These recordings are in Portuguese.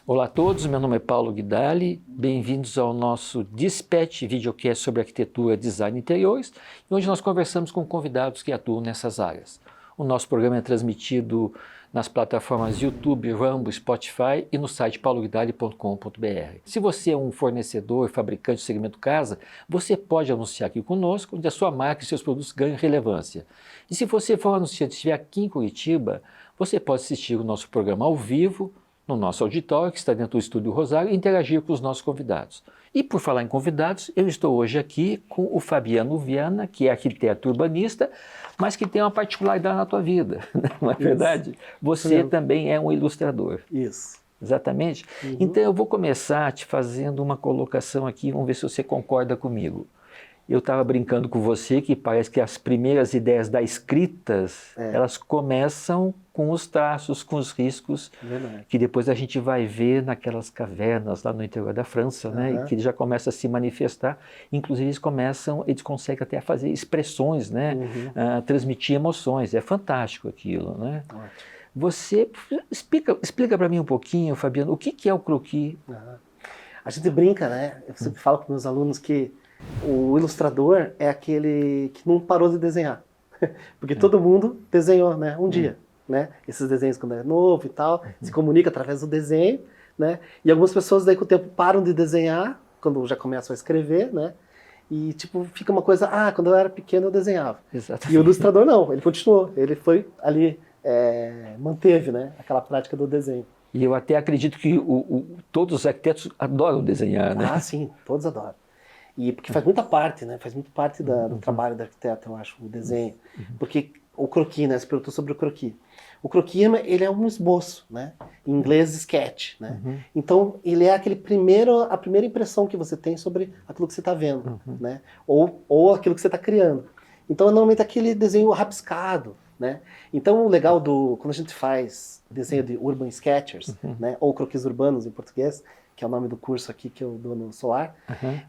Olá a todos, meu nome é Paulo Guidali, bem-vindos ao nosso Dispatch Videocast sobre arquitetura, design e interiores, onde nós conversamos com convidados que atuam nessas áreas. O nosso programa é transmitido nas plataformas YouTube, Rumble, Spotify e no site pauloguidali.com.br. Se você é um fornecedor, fabricante do segmento casa, você pode anunciar aqui conosco, onde a sua marca e seus produtos ganham relevância. E se você for anunciante e estiver aqui em Curitiba, você pode assistir o nosso programa ao vivo, no nosso auditório, que está dentro do Estúdio Rosário, e interagir com os nossos convidados. E por falar em convidados, eu estou hoje aqui com o Fabiano Viana, que é arquiteto urbanista, mas que tem uma particularidade na tua vida, não é verdade? Você também é um ilustrador. Isso. Exatamente. Então eu vou começar te fazendo uma colocação aqui, vamos ver se você concorda comigo. Eu estava brincando com você que parece que as primeiras ideias da escritas, elas começam com os traços, com os riscos, que depois a gente vai ver naquelas cavernas lá no interior da França, né? E que ele já começa a se manifestar. Inclusive eles conseguem até fazer expressões, né? Transmitir emoções. É fantástico aquilo, né? Você explica para mim um pouquinho, Fabiano, o que é o croquis? A gente brinca, né? Eu sempre falo com meus alunos que o ilustrador é aquele que não parou de desenhar. Porque todo mundo desenhou, né? Um dia, né? Esses desenhos quando é novo e tal, se comunica através do desenho, né? E algumas pessoas daí com o tempo param de desenhar, quando já começam a escrever, né? E tipo, fica uma coisa, quando eu era pequeno eu desenhava. Exatamente. E o ilustrador não, ele continuou, ele foi ali, manteve, né? Aquela prática do desenho. E eu até acredito que todos os arquitetos adoram desenhar, né? Ah, sim, todos adoram. E porque faz muita parte, né? Faz muito parte do trabalho do arquiteto, eu acho, o desenho. Porque o croquis, né? Você perguntou sobre o croquis. O croquis, ele é um esboço, né? Em inglês, sketch, né? Então, ele é a primeira impressão que você tem sobre aquilo que você está vendo, né? Ou aquilo que você está criando. Então, é normalmente aquele desenho rabiscado, né? Então, o legal quando a gente faz desenho de urban sketchers, né? Ou croquis urbanos em português, que é o nome do curso aqui que eu dou no Solar,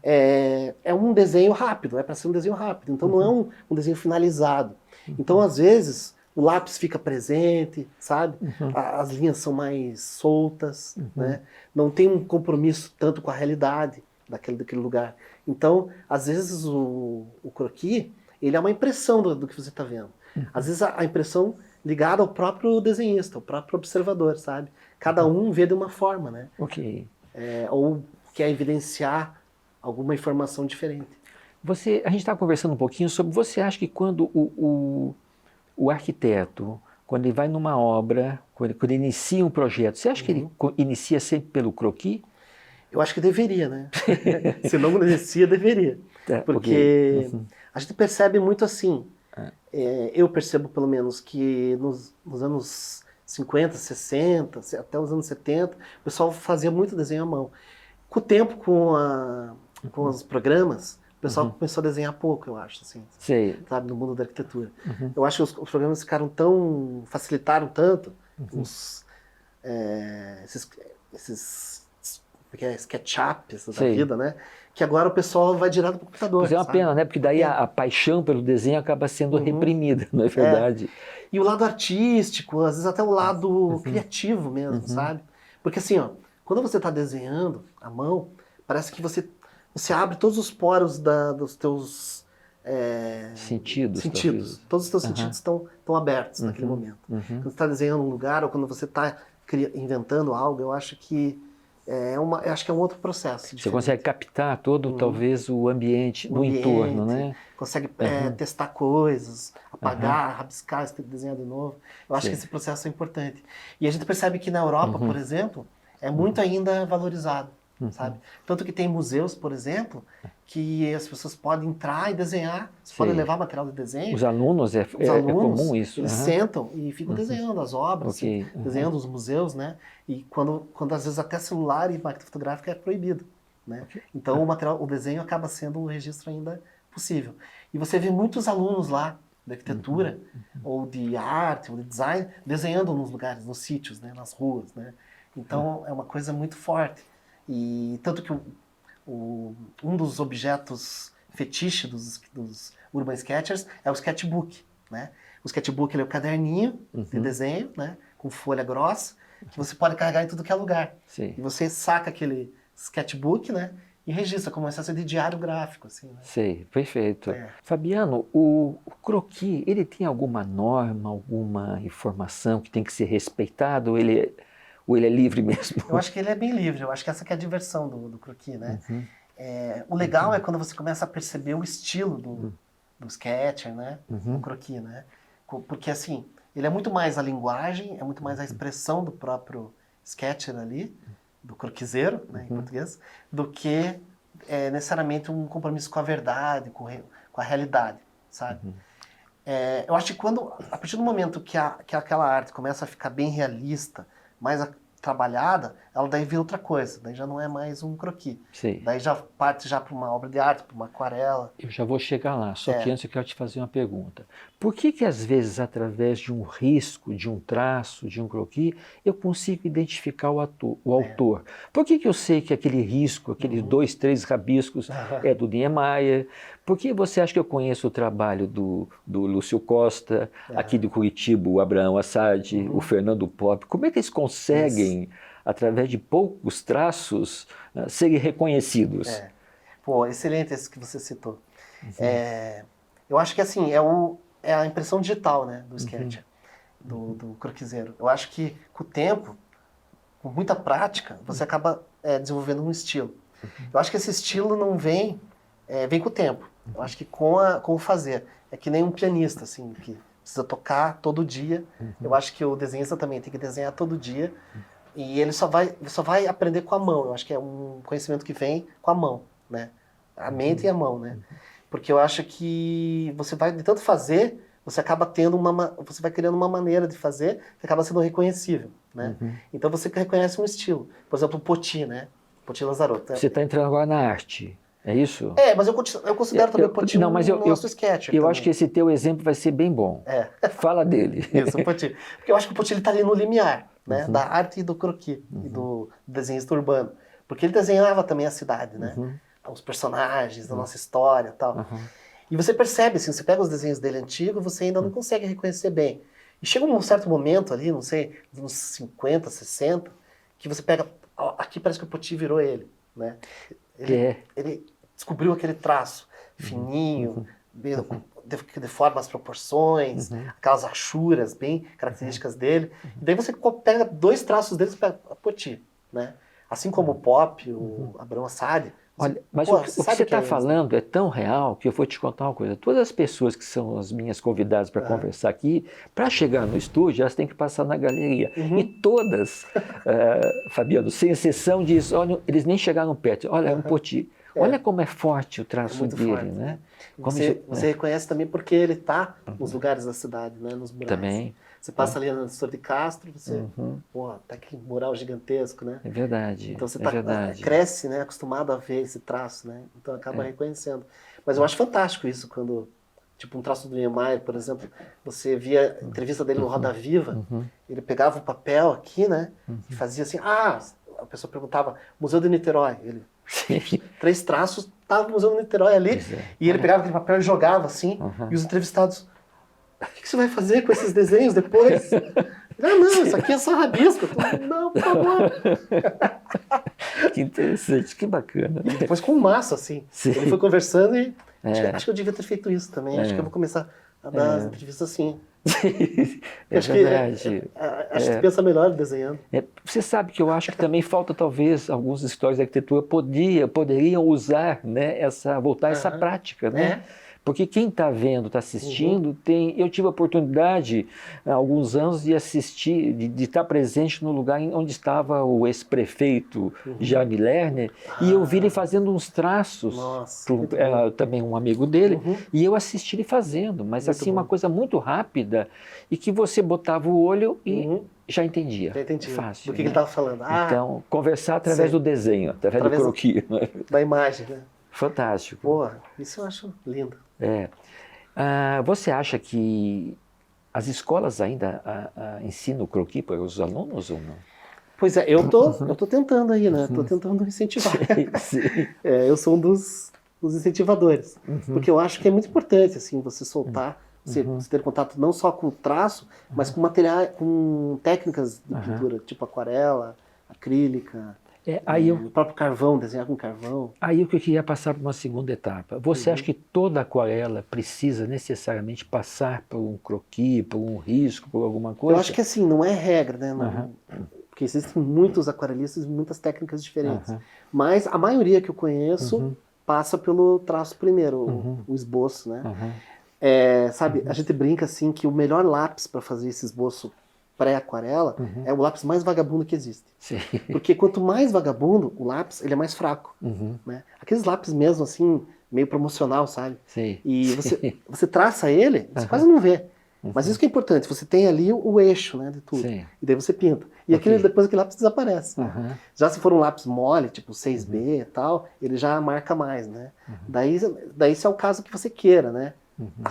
é um desenho rápido, é para ser um desenho rápido, então não é um desenho finalizado. Então, às vezes, o lápis fica presente, sabe? As linhas são mais soltas, né? Não tem um compromisso tanto com a realidade daquele lugar. Então, às vezes, o croquis, ele é uma impressão do que você está vendo. Às vezes, a impressão ligada ao próprio desenhista, ao próprio observador, sabe? Cada um vê de uma forma, né? Ok. Ou quer evidenciar alguma informação diferente. A gente estava conversando um pouquinho sobre, você acha que quando o arquiteto, quando ele vai numa obra, quando ele inicia um projeto, você acha que ele inicia sempre pelo croquis? Eu acho que deveria, né? Se não inicia, deveria. Porque a gente percebe muito assim, eu percebo pelo menos que nos anos 50, 60, até os anos 70, o pessoal fazia muito desenho à mão. Com o tempo, com os programas, o pessoal começou a desenhar pouco, eu acho, assim, sabe, no mundo da arquitetura. Eu acho que os programas facilitaram tanto esses SketchUps da vida, né? Que agora o pessoal vai direto para o computador. Mas é uma pena, né? Porque daí a paixão pelo desenho acaba sendo reprimida, não é verdade? E o lado artístico, às vezes até o lado criativo mesmo, sabe? Porque assim, quando você está desenhando à mão, parece que você abre todos os poros dos teus sentidos. Todos os teus sentidos estão abertos naquele momento. Quando você está desenhando um lugar ou quando você está inventando algo, eu acho que eu acho que é um outro processo. Você diferente. consegue captar todo, talvez, o ambiente do entorno, né? Consegue testar coisas, apagar, rabiscar, desenhar de novo. Eu acho que esse processo é importante. E a gente percebe que na Europa, por exemplo, é muito ainda valorizado, sabe? Tanto que tem museus, por exemplo, que as pessoas podem entrar e desenhar, podem levar material de desenho. Os alunos, é comum isso. Eles sentam e ficam desenhando as obras, desenhando os museus, né? E quando às vezes até celular e máquina fotográfica é proibido, né? Então o desenho acaba sendo um registro ainda possível. E você vê muitos alunos lá de arquitetura, ou de arte, ou de design, desenhando nos lugares, nos sítios, né? Nas ruas, né? Então é uma coisa muito forte. E tanto que um dos objetos fetiche dos Urban Sketchers é o sketchbook, né? O sketchbook ele é o caderninho de desenho, né? Com folha grossa, que você pode carregar em tudo que é lugar. Sim. E você saca aquele sketchbook, né? E registra como uma espécie de diário gráfico, assim, né? Sei, perfeito. É. Fabiano, o croquis, ele tem alguma norma, alguma informação que tem que ser respeitado, ou ele é livre mesmo? Eu acho que ele é bem livre, eu acho que essa que é a diversão do croquis, né? O legal é quando você começa a perceber o estilo do sketcher, né? Do croquis, né? Porque assim, ele é muito mais a linguagem, é muito mais a expressão do próprio sketcher ali, do croquiseiro, né, em português, do que necessariamente um compromisso com a verdade, com a realidade, sabe? Eu acho que a partir do momento que aquela arte começa a ficar bem realista, mais trabalhada, ela daí vira outra coisa, daí já não é mais um croquis. Sim. Daí já parte já para uma obra de arte, para uma aquarela. Eu já vou chegar lá, só que antes eu quero te fazer uma pergunta. Por que às vezes, através de um risco, de um traço, de um croquis, eu consigo identificar o autor? Por que eu sei que aquele risco, aqueles 2, 3 rabiscos é do Niemeyer? Por que você acha que eu conheço o trabalho do Lúcio Costa, aqui de Curitiba, o Abraão Assad, o Fernando Pop? Como é que eles conseguem, através de poucos traços, serem reconhecidos? Pô, excelente esse que você citou. Eu acho que assim, é a impressão digital, né, do sketcher, do croquiseiro. Eu acho que com o tempo, com muita prática, você acaba desenvolvendo um estilo. Eu acho que esse estilo não vem com o tempo. Eu acho que com o fazer. É que nem um pianista, assim, que precisa tocar todo dia. Eu acho que o desenhista também tem que desenhar todo dia. E ele só vai aprender com a mão. Eu acho que é um conhecimento que vem com a mão, né? A mente e a mão, né? Porque eu acho que você vai, de tanto fazer, você acaba você vai criando uma maneira de fazer que acaba sendo reconhecível, né? Então você reconhece um estilo. Por exemplo, o Poti, né? Poti Lazarotto. Você está entrando agora na arte, é isso? Mas eu considero também o Poti não, mas nosso sketcher. Eu acho que esse teu exemplo vai ser bem bom. Fala dele. Isso, o Poti. Porque eu acho que o Poti está ali no limiar, né? Da arte e do croquis, e do desenhista urbano. Porque ele desenhava também a cidade, né? Os personagens da nossa história e tal. E você percebe, assim, você pega os desenhos dele antigo, você ainda não consegue reconhecer bem. E chega um certo momento ali, não sei, uns 50, 60, que você pega, aqui parece que o Poti virou ele, né? Ele descobriu aquele traço fininho, que deforma as proporções, aquelas achuras bem características dele. E daí você pega 2 traços dele e pega o Poti, né? Assim como o Pop, o Abraão Assad. Olha, mas o que você está falando é tão real que eu vou te contar uma coisa. Todas as pessoas que são as minhas convidadas para conversar aqui, para chegar no estúdio, elas têm que passar na galeria. E todas, Fabiano, sem exceção, dizem, olha, eles nem chegaram perto. Olha, é um Poti. Olha como é forte o traço dele, forte, né? Você reconhece também porque ele está nos lugares da cidade, né? Nos murais. Também. Você passa ali na História de Castro, você, tá aquele mural gigantesco, né? É verdade. Então você cresce, né? Acostumado a ver esse traço, né? Então acaba reconhecendo. Mas eu acho fantástico isso quando, tipo, um traço do Niemeyer, por exemplo, você via a entrevista dele no Roda Viva, ele pegava o papel aqui, né? E fazia assim, a pessoa perguntava, Museu de Niterói, ele 3 traços, tava no Museu de Niterói ali, e ele pegava aquele papel e jogava assim, e os entrevistados, o que você vai fazer com esses desenhos depois? Não, isso aqui é só rabisco. Não, por favor. Que interessante, que bacana. E depois com massa, assim. Sim. Ele foi conversando e acho que eu devia ter feito isso também. Acho que eu vou começar a dar as entrevistas assim. Acho verdade. Acho que pensa melhor desenhando. Você sabe que eu acho que também falta, talvez, alguns escritores de arquitetura poderiam usar, né, voltar essa prática, né? Porque quem está vendo, está assistindo, eu tive a oportunidade, há alguns anos, de assistir, de estar presente no lugar onde estava o ex-prefeito Jaime Lerner, e eu vi ele fazendo uns traços, também um amigo dele, e eu assisti ele fazendo, mas muito assim, uma coisa muito rápida, e que você botava o olho e já entendia. Já entendi. Fácil. Do que ele estava falando. Então, conversar através do desenho, através do croquis. Da imagem, né? Fantástico. Porra, isso eu acho lindo. Você acha que as escolas ainda ensinam o croquis para os alunos ou não? Pois é, eu tô tentando aí, né? Tô tentando incentivar. Sim. Eu sou um dos incentivadores. Porque eu acho que é muito importante, assim, você soltar Você ter contato não só com o traço, mas com materiais, com técnicas de pintura, tipo aquarela, acrílica, o próprio carvão, desenhar com carvão. Aí o que eu queria passar para uma segunda etapa. Você acha que toda aquarela precisa necessariamente passar por um croquis, por um risco, por alguma coisa? Eu acho que assim, não é regra, né? Não, porque existem muitos aquarelistas e muitas técnicas diferentes. Mas a maioria que eu conheço passa pelo traço primeiro, o esboço, né? Sabe, a gente brinca assim que o melhor lápis para fazer esse esboço pré-aquarela é o lápis mais vagabundo que existe. Sim. Porque quanto mais vagabundo o lápis, ele é mais fraco. Né? Aqueles lápis mesmo assim, meio promocional, sabe? Sim. E você traça ele, você quase não vê. Mas isso que é importante, você tem ali o eixo, né, de tudo. Sim. E daí você pinta. E depois aquele lápis desaparece. Já se for um lápis mole, tipo 6B e tal, ele já marca mais, né? Daí se é o caso que você queira, né?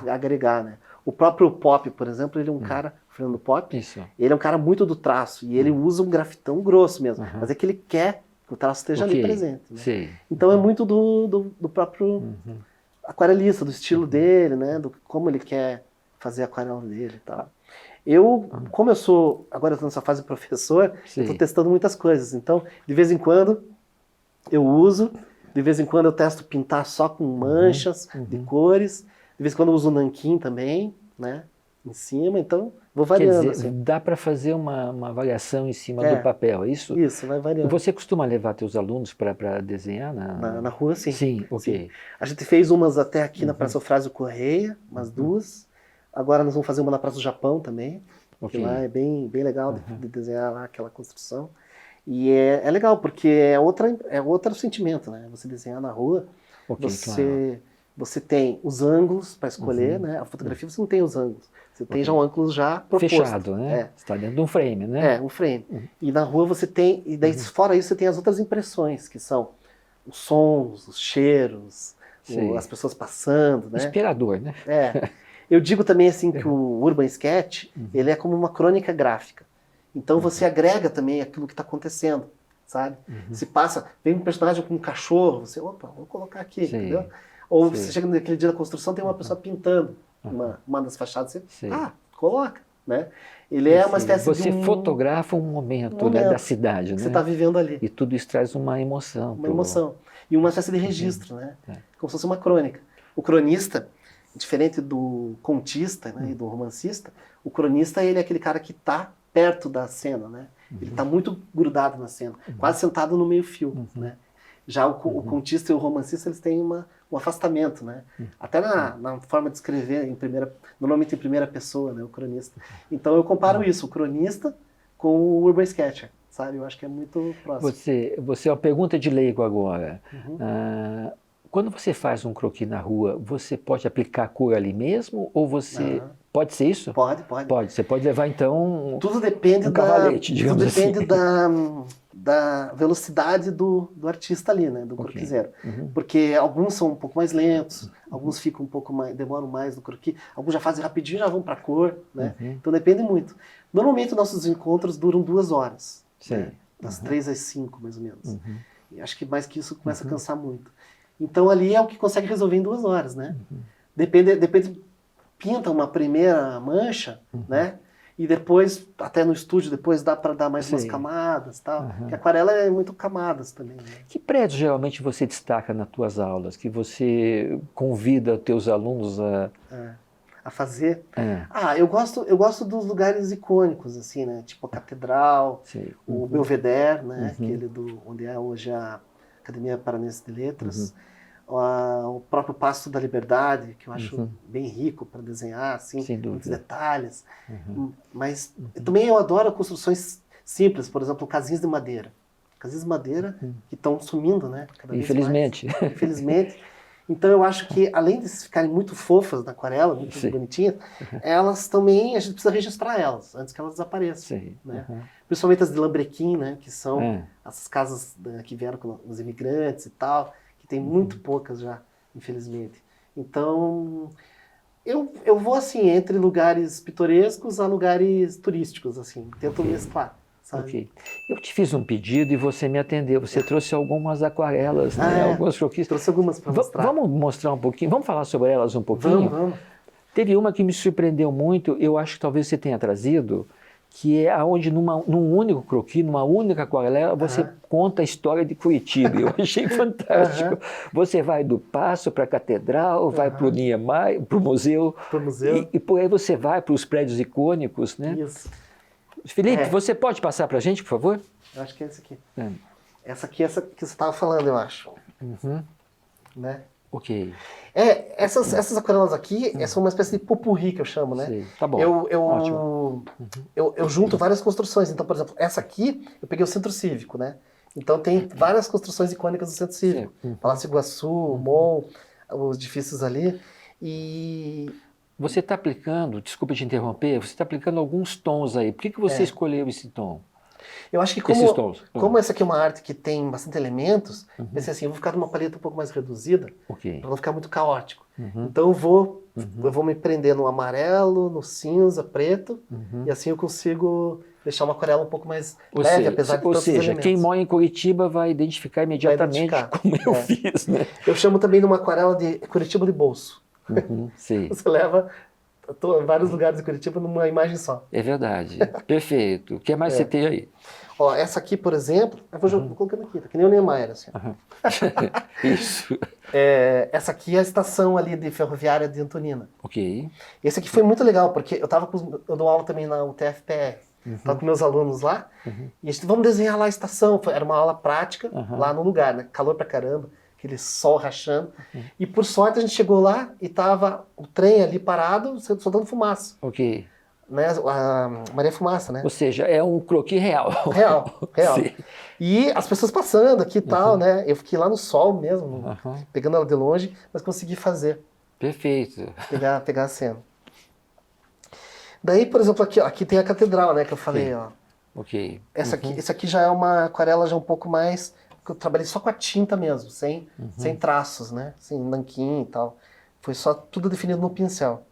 Agregar, né? O próprio Pop, por exemplo, ele é um cara, o Fernando Pop, ele é um cara muito do traço, e ele usa um grafitão grosso mesmo, mas é que ele quer que o traço esteja ali presente. Né? Então é muito do próprio aquarelista, do estilo dele, né? Do como ele quer fazer a aquarela dele e tal. Como eu sou, agora eu estou nessa fase de professor, eu estou testando muitas coisas, então de vez em quando eu uso, de vez em quando eu testo pintar só com manchas de cores, de vez em quando eu uso o nanquim também, né, em cima, então vou variando. Quer dizer, dá para fazer uma variação em cima do papel, é isso? Isso, vai variando. Você costuma levar teus alunos para desenhar? Na rua, sim. Sim, ok. Sim. A gente fez umas até aqui na Praça Eufrásio Correia, umas duas. Agora nós vamos fazer uma na Praça do Japão também, que lá é bem legal de desenhar lá aquela construção. E é legal, porque é outro sentimento, né? Você desenhar na rua, você tem os ângulos para escolher, né? A fotografia você não tem os ângulos, você tem já um ângulo já proposto. Fechado, né? Você está dentro de um frame, né? Um frame. E na rua você tem, e daí fora isso você tem as outras impressões, que são os sons, os cheiros, as pessoas passando, né? Inspirador, né? Eu digo também assim que o Urban Sketch, ele é como uma crônica gráfica. Então você agrega também aquilo que está acontecendo, sabe? Se passa, vem um personagem com um cachorro, você, opa, vou colocar aqui, entendeu? Ou você chega naquele dia da construção, tem uma pessoa pintando uma das fachadas, você, coloca, né? Ele é uma espécie você de fotografa um momento, né, da cidade, né? Você está vivendo ali. E tudo isso traz uma emoção. Uma emoção. E uma espécie de registro, né? Como se fosse uma crônica. O cronista, diferente do contista, né, e do romancista, o cronista ele é aquele cara que está perto da cena, né? Ele está muito grudado na cena, quase sentado no meio-fio, né? Já o contista e o romancista eles têm um afastamento, né? Até na forma de escrever normalmente em primeira pessoa, né? O cronista. Então eu comparo isso, o cronista com o Urban Sketcher, sabe? Eu acho que é muito próximo. Você é uma pergunta de leigo agora. Quando você faz um croquis na rua, você pode aplicar a cor ali mesmo? Ou você... Pode ser isso? Pode. Você pode levar, então, tudo depende cavalete, digamos assim. Tudo depende da velocidade do artista ali, né? Do croquiseiro. Porque alguns são um pouco mais lentos, alguns ficam um pouco mais... demoram mais no croquis, alguns já fazem rapidinho e já vão para a cor, né? Então depende muito. Normalmente nossos encontros duram 2 horas. Né? Das 3 às 5, mais ou menos. E acho que mais que isso começa a cansar muito. Então ali é o que consegue resolver em 2 horas, né? Depende, pinta uma primeira mancha, né? E depois, até no estúdio, depois dá para dar mais umas camadas, tal. Porque aquarela é muito camadas também. Né? Que prédios geralmente você destaca nas tuas aulas? Que você convida os teus alunos a fazer? Eu gosto dos lugares icônicos, assim, né? Tipo a Catedral, o Belvedere, né? Aquele onde é hoje a Academia Paranense de Letras, o próprio Paço da Liberdade, que eu acho bem rico para desenhar, assim, muitos detalhes. Mas também eu adoro construções simples, por exemplo, casinhas de madeira. Casinhas de madeira que estão sumindo, né? Cada vez Infelizmente. Mais. Infelizmente. Então eu acho que, além de ficarem muito fofas na aquarela, muito bonitinhas, elas também, a gente precisa registrar elas, antes que elas desapareçam. Né? Principalmente as de lambrequim, né? Que são essas casas que vieram com os imigrantes e tal, que tem muito poucas já, infelizmente. Então, eu vou assim, entre lugares pitorescos a lugares turísticos, assim, tento mesclar. Ok. Eu te fiz um pedido e você me atendeu. Você trouxe algumas aquarelas, né? Alguns croquis. Trouxe algumas para mostrar. Vamos mostrar um pouquinho? Vamos falar sobre elas um pouquinho? Vamos. Teve uma que me surpreendeu muito, eu acho que talvez você tenha trazido, que é onde num único croquis, numa única aquarela, você conta a história de Curitiba. Eu achei fantástico. Você vai do Paço para a Catedral, vai para o Niemeyer, para o museu, e por aí você vai para os prédios icônicos, né? Isso. Felipe, você pode passar para a gente, por favor? Eu acho que é essa aqui. Essa aqui é essa que você estava falando, eu acho. Né? Ok. Essas aquarelas aqui são uma espécie de popurrí que eu chamo, né? Sei. Tá bom. Ótimo. Eu junto várias construções. Então, por exemplo, essa aqui eu peguei o Centro Cívico, né? Então tem várias construções icônicas do Centro Cívico. Palácio Iguaçu, MOL, os edifícios ali. E você está aplicando, desculpa te interromper, você está aplicando alguns tons aí. Por que você escolheu esse tom? Eu acho que como essa aqui é uma arte que tem bastante elementos, pensei assim, eu vou ficar numa paleta um pouco mais reduzida, para não ficar muito caótico. Então eu vou me prender no amarelo, no cinza, preto, e assim eu consigo deixar uma aquarela um pouco mais leve, apesar de todos os elementos. Quem mora em Curitiba vai identificar imediatamente como eu fiz, né? Eu chamo também de uma aquarela de Curitiba de bolso. Sim. Você leva vários lugares de Curitiba numa imagem só. É verdade. Perfeito. O que mais você tem aí? Ó, essa aqui, por exemplo, eu vou colocando aqui, tá que nem o Niemeyer, assim. Isso. Essa aqui é a estação ali de ferroviária de Antonina. Ok. Esse aqui foi muito legal, porque eu dou aula também na UTFPR. Tava com meus alunos lá, e a gente, vamos desenhar lá a estação. Era uma aula prática, lá no lugar, né? Calor pra caramba, aquele sol rachando. E por sorte a gente chegou lá e tava o trem ali parado, soltando fumaça. Ok. Né? A Maria Fumaça, né? Ou seja, é um croquis real. Real. Sim. E as pessoas passando aqui e tal, né? Eu fiquei lá no sol mesmo, pegando ela de longe, mas consegui fazer. Perfeito. Pegar a cena. Daí, por exemplo, aqui tem a catedral, né? Que eu falei, ó. Ok. Essa aqui já é uma aquarela já um pouco mais... que eu trabalhei só com a tinta mesmo, sem traços, né? Sem nanquim e tal. Foi só tudo definido no pincel.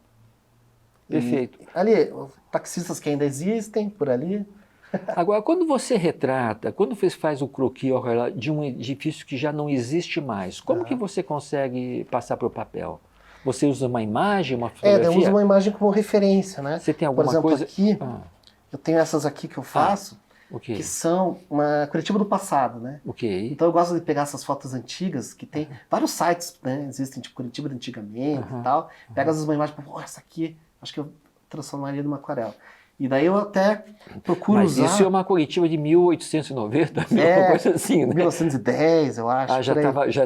Perfeito. E ali, taxistas que ainda existem por ali. Agora, quando você retrata, quando você faz o croquis de um edifício que já não existe mais, como que você consegue passar para o papel? Você usa uma imagem, uma fotografia? Eu uso uma imagem como referência, né? Você tem alguma por exemplo, coisa? Aqui, eu tenho essas aqui que eu faço, okay. que são uma Curitiba do passado, né? Okay. Então eu gosto de pegar essas fotos antigas, que tem vários sites, né? Existem, tipo Curitiba de antigamente e tal. Pega às vezes uma imagem e falo, essa aqui, acho que eu transformaria numa aquarela. E daí eu até procuro usar... Mas isso é uma Curitiba de 1890, uma coisa assim, né? 1910, eu acho. Já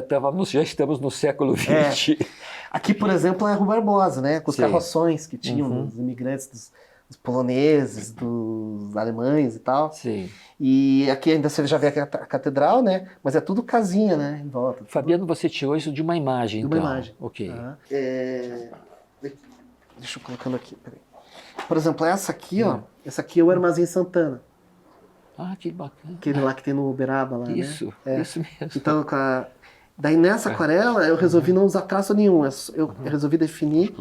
estamos no século XX. Aqui, por exemplo, é a Rua Barbosa, né? Com os carroções que tinham dos imigrantes, dos poloneses, dos alemães e tal. Sim. E aqui ainda você já vê a catedral, né? Mas é tudo casinha, né? Em volta. Fabiano, você tirou isso de uma imagem, então? De uma imagem. Ok. Deixa eu colocando aqui, peraí. Por exemplo, essa aqui, ó. Essa aqui é o Armazém Santana. Ah, que bacana. Aquele lá que tem no Uberaba lá, isso, né? Isso mesmo. Então, daí nessa aquarela eu resolvi não usar traço nenhum. Eu resolvi definir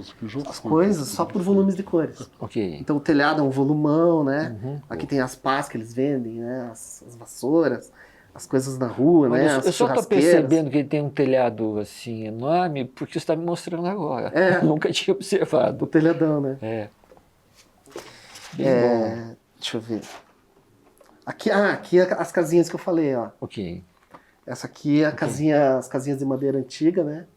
as coisas só por volumes de cores. Ok. Então o telhado é um volumão, né? Aqui tem as pás que eles vendem, né? As vassouras, as coisas na rua, né? Eu só estou percebendo que ele tem um telhado assim enorme porque você está me mostrando agora. Eu nunca tinha observado. O telhadão, né? Deixa eu ver. Aqui as casinhas que eu falei, ó. Ok. Essa aqui é as casinhas de madeira antiga, né?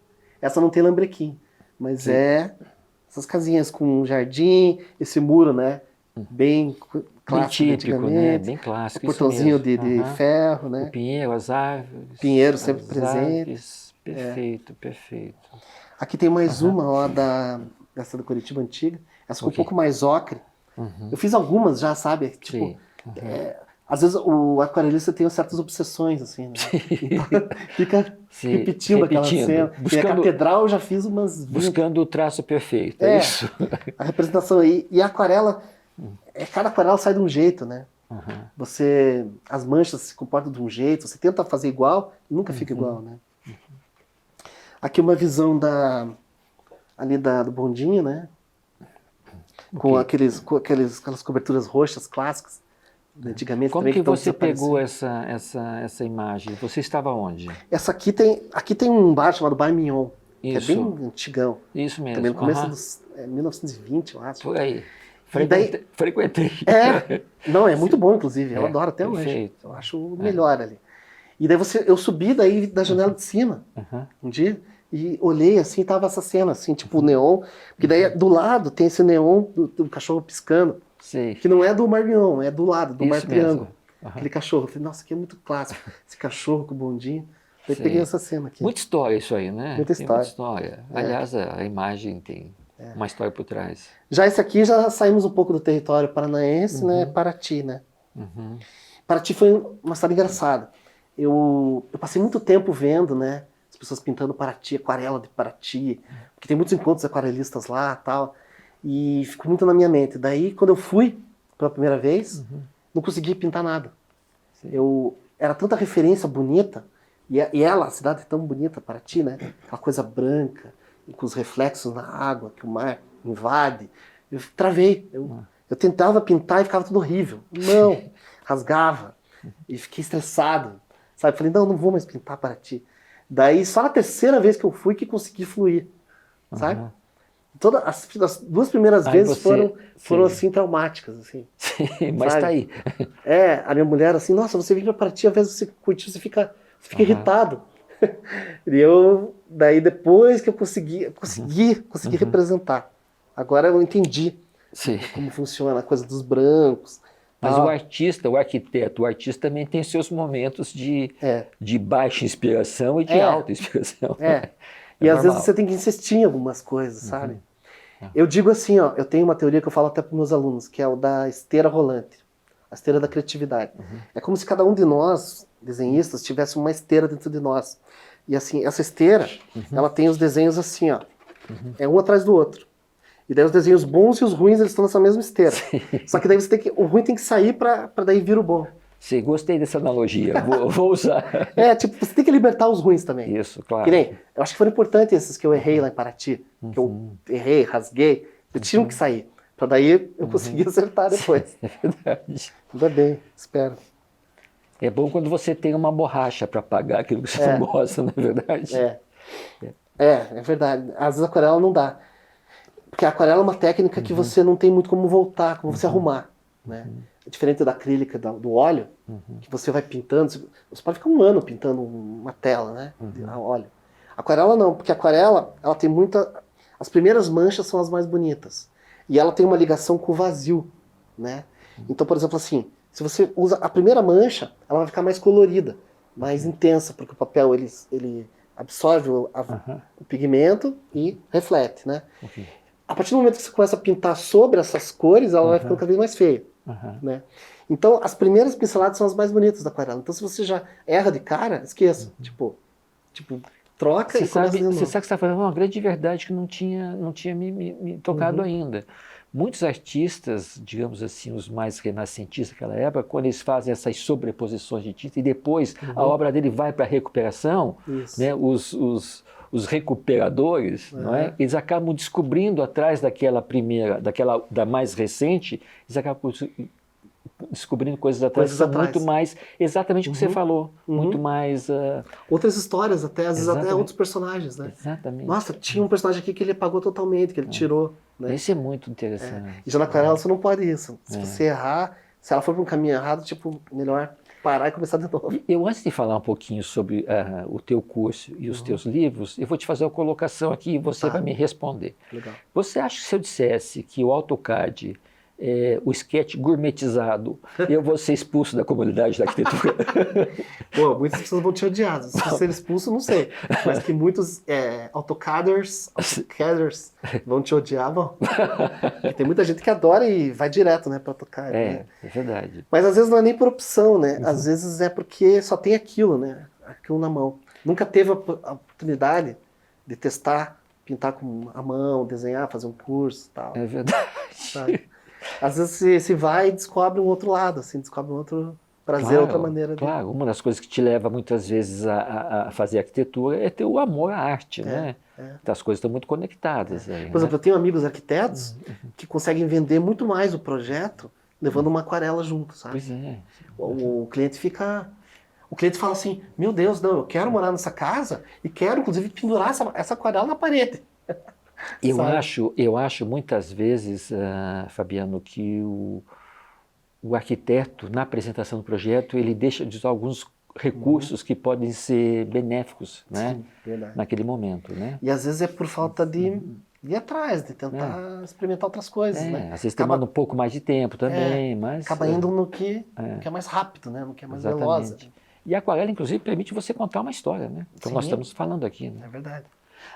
Essa não tem lambrequim, mas essas casinhas com jardim, esse muro, né? Bem clássico, bem típico, né? Bem clássico. O portãozinho de ferro, né? O pinheiro, as árvores. Pinheiro sempre presente. Árvores. Perfeito, perfeito. Aqui tem mais uma, ó, dessa da Curitiba antiga. Essa ficou um pouco mais ocre. Eu fiz algumas já, sabe? Tipo, às vezes o aquarelista tem certas obsessões, assim, né? Então, fica repetindo aquela cena. E a catedral eu já fiz umas 20. Buscando o traço perfeito, é isso? A representação aí. E a aquarela, cada aquarela sai de um jeito, né? As manchas se comportam de um jeito, você tenta fazer igual e nunca fica igual, né? Aqui uma visão do bondinho, né? Com aquelas coberturas roxas clássicas, antigamente. Como que você pegou essa imagem? Você estava onde? Essa aqui tem um bar chamado Bar Mignon, que é bem antigão. Isso mesmo. Também no começo 1920, eu acho. Por aí. E daí- Frequentei. Não, é muito bom, inclusive. Eu É, adoro até hoje. perfeito. Eu acho o melhor ali. E daí eu subi daí da janela de cima, Uhum. um dia, e olhei assim, tava essa cena, assim, tipo o neon. Porque daí do lado tem esse neon do cachorro piscando, Sei. que não é do Mar Mion, é do lado, do Mar Isso Triângulo. mesmo. Uhum. Aquele cachorro. Eu falei, nossa, aqui é muito clássico. Esse cachorro com o bondinho. Daí Sei. peguei essa cena aqui. Muita história isso aí, né? Muita Tem história. muita história. Aliás, a imagem tem uma história por trás. Já esse aqui, já saímos um pouco do território paranaense, né? Paraty, né? Uhum. Paraty foi uma história engraçada. Eu passei muito tempo vendo, né? As pessoas pintando Paraty, aquarela de Paraty, porque tem muitos encontros aquarelistas lá e tal. E ficou muito na minha mente. Daí, quando eu fui pela primeira vez, não consegui pintar nada. Era tanta referência bonita, e ela, a cidade é tão bonita, Paraty, né? Aquela coisa branca, e com os reflexos na água que o mar invade. Eu travei. Eu tentava pintar e ficava tudo horrível. Não, rasgava. E fiquei estressado. Sabe? Falei, não vou mais pintar Paraty. Daí, só na terceira vez que eu fui que consegui fluir. Sabe? Uhum. As duas primeiras Aí vezes você- foram Sim. assim, traumáticas. Assim. Mas Sabe? tá aí. A minha mulher assim, nossa, você vem pra Paraty, às vezes você curte, você fica irritado. E daí depois que eu consegui representar. Agora eu entendi Sim. como funciona a coisa dos brancos. Mas tal. o artista, o arquiteto, o artista também tem seus momentos de baixa inspiração e de alta inspiração. E às normal. vezes você tem que insistir em algumas coisas, sabe? Eu digo assim, ó, eu tenho uma teoria que eu falo até para meus alunos, que é o da esteira rolante, a esteira da criatividade. É como se cada um de nós, desenhistas, tivesse uma esteira dentro de nós. E assim, essa esteira, ela tem os desenhos assim, ó, é um atrás do outro. E daí os desenhos bons e os ruins, eles estão nessa mesma esteira. Só que daí o ruim tem que sair para daí vir o bom. Sim, gostei dessa analogia, vou usar. Tipo, você tem que libertar os ruins também. Isso, claro. Que nem, eu acho que foram importantes esses que eu errei lá em Paraty. Que eu errei, rasguei. Eles tinham que sair. Pra daí eu conseguir acertar depois. É verdade. Ainda bem, espero. É bom quando você tem uma borracha para apagar aquilo que você não gosta, não é verdade? É verdade. Às vezes a aquarela não dá. Porque a aquarela é uma técnica que você não tem muito como voltar, como você arrumar. Né? É diferente da acrílica, do óleo, que você vai pintando. Você pode ficar um ano pintando uma tela, né? De óleo. Aquarela não, porque a aquarela, ela tem muita... As primeiras manchas são as mais bonitas. E ela tem uma ligação com o vazio, né? Então, por exemplo, assim, se você usa a primeira mancha, ela vai ficar mais colorida, mais intensa, porque o papel, ele absorve o pigmento e reflete, né? A partir do momento que você começa a pintar sobre essas cores, ela vai ficando cada vez mais feia, né? Então, as primeiras pinceladas são as mais bonitas da aquarela. Então, se você já erra de cara, esqueça. Tipo, troca Você e começa de novo. sabe que você está falando uma grande verdade que não tinha me tocado ainda. Muitos artistas, digamos assim, os mais renascentistas daquela época, quando eles fazem essas sobreposições de tinta e depois a obra dele vai para a recuperação, né, os recuperadores, não é? Eles acabam descobrindo atrás daquela primeira, da mais recente, eles acabam descobrindo coisas atrás que são muito mais, exatamente o que você falou, muito mais... outras histórias até, às vezes até Exatamente. outros personagens, né? Exatamente. Nossa, tinha um personagem aqui que ele apagou totalmente, que ele tirou, né? Isso é muito interessante. E já na aquarela você não pode isso. Se você errar, se ela for para um caminho errado, tipo, melhor parar e começar de novo. Eu, antes de falar um pouquinho sobre o teu curso e os teus livros, eu vou te fazer uma colocação aqui e você vai me responder. Legal. Você acha que se eu dissesse que o AutoCAD é o sketch gourmetizado, eu vou ser expulso da comunidade da arquitetura? Pô, muitas pessoas vão te odiar. Se você ser expulso, não sei. Mas que muitos AutoCADers vão te odiar, bom. Porque tem muita gente que adora e vai direto, né, para AutoCAD. Né? É verdade. Mas às vezes não é nem por opção, né? Às vezes é porque só tem aquilo, né? Aquilo na mão. Nunca teve a oportunidade de testar, pintar com a mão, desenhar, fazer um curso e tal. É verdade. Sabe? Às vezes você vai e descobre um outro lado, assim, descobre um outro prazer, outra maneira de... Claro, uma das coisas que te leva muitas vezes a fazer arquitetura é ter o amor à arte, né? As coisas estão muito conectadas. Aí, Por exemplo, eu tenho amigos arquitetos que conseguem vender muito mais o projeto levando uma aquarela junto, sabe? Pois é. O cliente fica... O cliente fala assim, meu Deus, não, eu quero morar nessa casa e quero, inclusive, pendurar essa aquarela na parede. Eu acho muitas vezes, Fabiano, que o arquiteto, na apresentação do projeto, ele deixa de usar alguns recursos que podem ser benéficos, né? Sim, verdade. Naquele momento, né? E às vezes é por falta de ir atrás, de tentar experimentar outras coisas, né? Às vezes demanda um pouco mais de tempo também, mas... Acaba indo no que é mais rápido, né? No que é mais veloz. E a aquarela, inclusive, permite você contar uma história, né? Então nós estamos falando aqui, né? É verdade.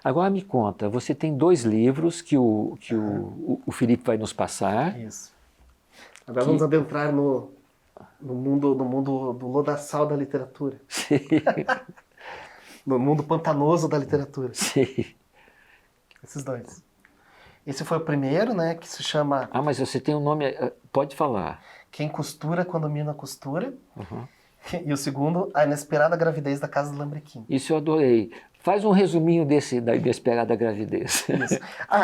Agora me conta, você tem 2 livros que o Felipe vai nos passar. Isso. Agora vamos adentrar no mundo do lodaçal da literatura. Sim. No mundo pantanoso da literatura. Sim. Esses 2. Esse foi o primeiro, né? Que se chama... Mas você tem um nome... Pode falar. Quem costura quando mina costura. E o segundo, A Inesperada Gravidez da Casa do Lambrequim. Isso eu adorei. Faz um resuminho da inesperada gravidez. Isso.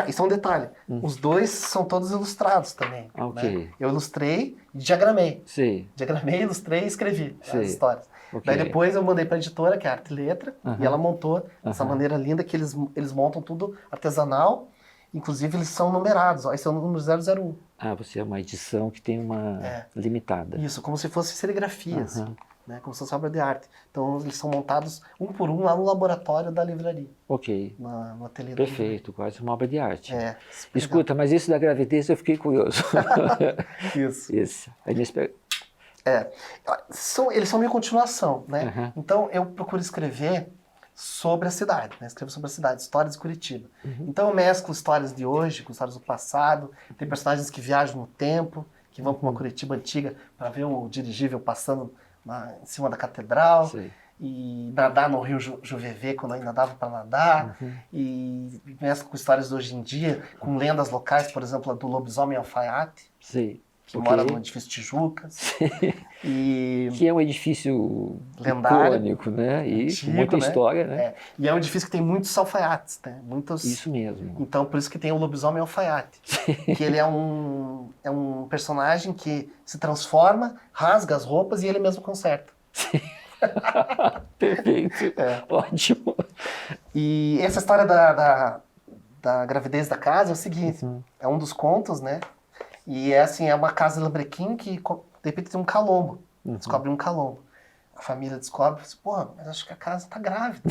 Isso é um detalhe. Os 2 são todos ilustrados também. Ok. Né? Eu ilustrei e diagramei. Sim. Diagramei, ilustrei e escrevi as histórias. Okay. Daí depois eu mandei para a editora, que é Arte e Letra, e ela montou dessa maneira linda que eles montam tudo artesanal. Inclusive eles são numerados. Esse é o número 001. Você é uma edição que tem uma limitada. Isso, como se fosse serigrafias. Né, como se fosse obra de arte. Então eles são montados um por um lá no laboratório da livraria. Ok. No ateliê. Perfeito, quase uma obra de arte. legal. Escuta, mas esse da gravidez eu fiquei curioso. Isso. Esse. Eles são meio continuação, né? Então eu procuro escrever sobre a cidade, né? Escrevo sobre a cidade, histórias de Curitiba. Então eu mesclo histórias de hoje com histórias do passado. Tem personagens que viajam no tempo, que vão para uma Curitiba antiga para ver o dirigível passando em cima da catedral. Sim. E nadar no rio Juvevê quando ainda dava para nadar, e mescla com histórias de hoje em dia, com lendas locais, por exemplo, a do lobisomem alfaiate, Sim. que mora no edifício Tijucas. Que é um edifício lendário, icônico, né? E antigo, com muita história, né? E é um edifício que tem muitos alfaiates, né? Isso mesmo. Então, por isso que tem o lobisomem alfaiate. Que ele é um personagem que se transforma, rasga as roupas e ele mesmo conserta. Sim. Perfeito. Ótimo. E essa história da gravidez da casa é o seguinte, é um dos contos, né? E é uma casa de Lambrequim que, de repente, tem um calombo. Descobre um calombo. A família descobre, mas acho que a casa está grávida.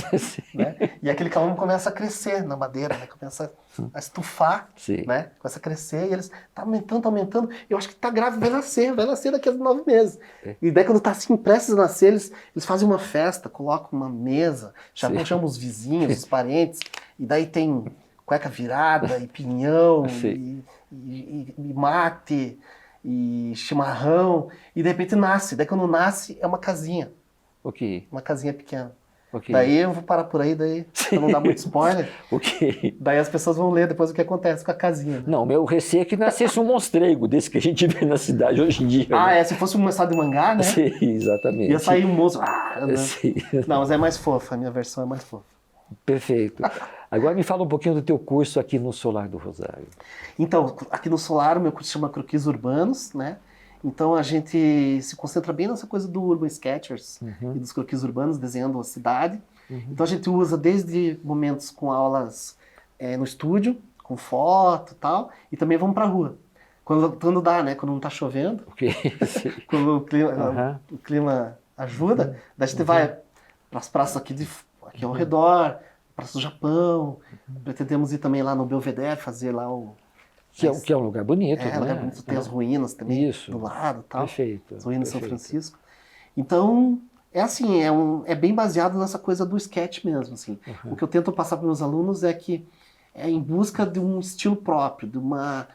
Né? E aquele calombo começa a crescer na madeira, né? Começa a estufar, né? Começa a crescer e eles, tá aumentando. Eu acho que está grávida, vai nascer daqui a 9 meses. E daí quando está assim, prestes a nascer, eles fazem uma festa, colocam uma mesa, chamam os vizinhos, os parentes, e daí tem cueca virada, e pinhão, e mate, e chimarrão, e de repente nasce. Daí quando nasce é uma casinha. Uma casinha pequena. Daí eu vou parar por aí, pra não dar muito spoiler. Daí as pessoas vão ler depois o que acontece com a casinha. Né? Não, meu receio é que nascesse um monstrengo desse que a gente vê na cidade hoje em dia. Né? Se fosse uma história de mangá, né? Sim, exatamente. Ia sair um monstro. Não, mas é mais fofa, a minha versão é mais fofa. Perfeito. Agora me fala um pouquinho do teu curso aqui no Solar do Rosário. Então, aqui no Solar, o meu curso chama Croquis Urbanos, né? Então a gente se concentra bem nessa coisa do Urban Sketchers e dos croquis urbanos, desenhando a cidade. Então a gente usa desde momentos com aulas no estúdio, com foto e tal, e também vamos pra rua. Quando dá, né? Quando não tá chovendo, quando o clima ajuda, daí a gente vai pras praças aqui ao redor, Praça do Japão, pretendemos ir também lá no Belvedere, fazer lá o... Que é um lugar bonito, né? Lugar bonito, tem as ruínas também do lado, tal. Perfeito. As ruínas de São Francisco. Então, assim, é bem baseado nessa coisa do sketch mesmo, assim. O que eu tento passar para meus alunos é que é em busca de um estilo próprio, de uma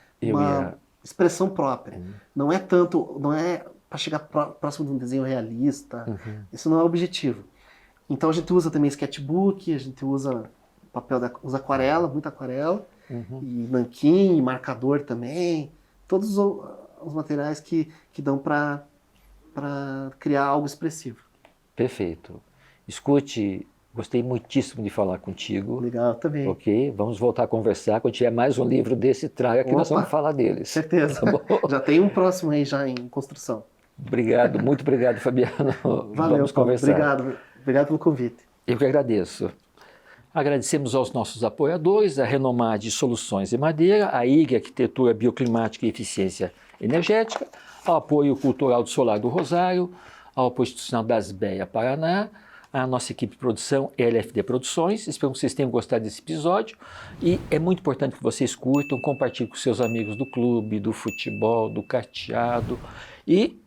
expressão própria. Não é para chegar próximo de um desenho realista. Isso não é o objetivo. Então a gente usa também sketchbook, a gente usa usa aquarela, muita aquarela. E nanquim, e marcador também, todos os materiais que dão para criar algo expressivo. Perfeito. Escute, gostei muitíssimo de falar contigo. Legal, também. Ok, vamos voltar a conversar. Quando tiver mais um livro desse, traga que nós vamos falar deles. Certeza. Tá bom? Já tem um próximo aí já em construção. Obrigado, muito obrigado, Fabiano. Valeu, vamos conversar. Obrigado pelo convite. Eu que agradeço. Agradecemos aos nossos apoiadores, a Renomade Soluções em Madeira, a IG Arquitetura Bioclimática e Eficiência Energética, ao apoio cultural do Solar do Rosário, ao apoio institucional da Asbeia Paraná, a nossa equipe de produção, LFD Produções. Espero que vocês tenham gostado desse episódio e é muito importante que vocês curtam, compartilhem com seus amigos do clube, do futebol, do carteado e,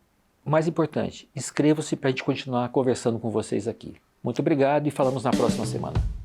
mais importante, inscrevam-se para a gente continuar conversando com vocês aqui. Muito obrigado e falamos na próxima semana.